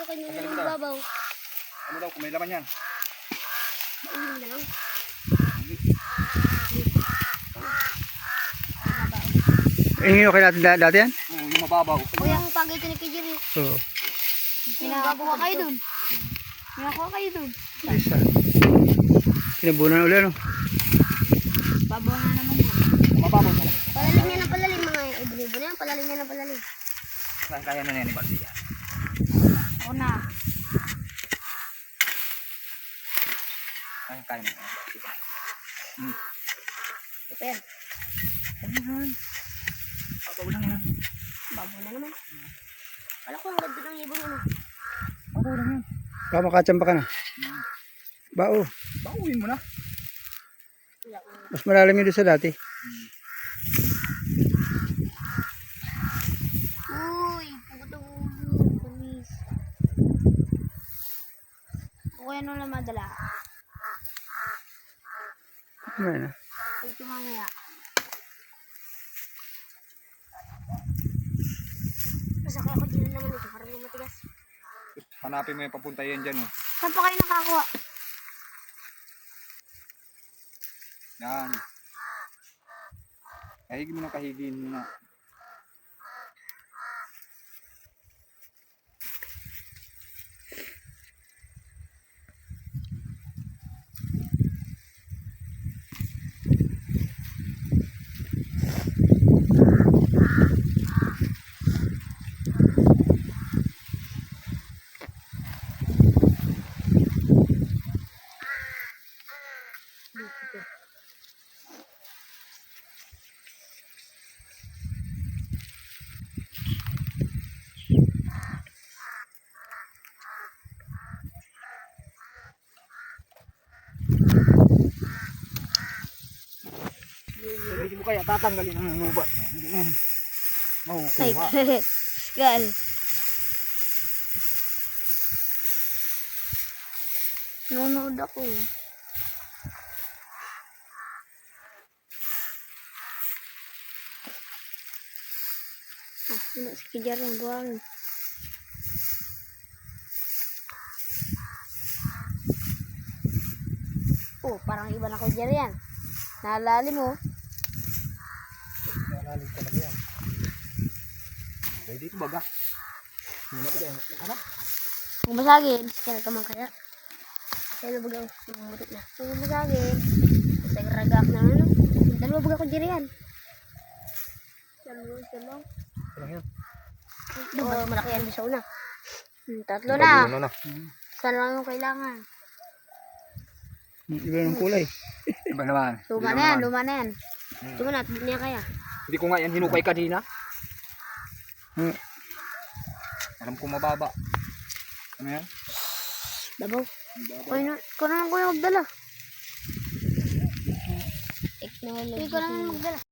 akin yung babaw. Ano daw, kung may laman yan? Mainom na lang. Yung okay natin dati yan? Oo, yung mababaw. Kuya, yung pagay ito ni Kijiri. Oo. Pinakakuha kayo dun. Pinakakuha kayo dun. Isa. Pinabunan ulit, no? Babaw na naman yan. Mababaw na lang. Palalim yan ng palalim mga ibunibo na yan. Palalim yan ng palalim. Saan kaya na yan, Bardi yan? Ako na. Saan kaya na yan? Super. Ayan. Babaw lang yan. Babaw na naman. Kala ko ang ganda ng ibon ano. Babaw lang yan. Baka makachamba ka na. Bao. Bauin mo na. Mas malalim yun doon sa dati. Uy, putong ulo. Panis. Ako yan lang madala. Ano na? Ay, ito mamaya. Masakay ako din naman ito. Parang yung matigas. Hanapin mo yung papunta yan dyan. Oh. Saan pa kayo nakakuha? Yan. Kahigin mo na, kahigin mo na. Hindi mo kaya tatanggalin ang lubat. Hindi mo Ay, makukuha. gal. Nunood ako. Sino si Kijar yung buwang. Oh, parang iba na Kijar yan. Nalalim mo. Nalalim talaga yan. Pwede ito baga. Hindi na kaya. Hanap. Kung masagin, kaya ka man kaya. Kaya na baga, sumutot na. Kung masagin, sa ragak na ano. Dalawa baga Kijar yan. Dalawa. Ito lang yan. Oh, malaki yan sa una. Tatlo na. Ano na. Saan lang yung kailangan? Iba ng kulay. Iba naman. Luma na yan, luma na yan. Luma na, hindi niya kaya. Hindi ko nga yan hinukay kanina. Hmm. Alam ko mababa. Ano yan? Dabaw. Kung naman ko yung magdala. Ikaw naman magdala.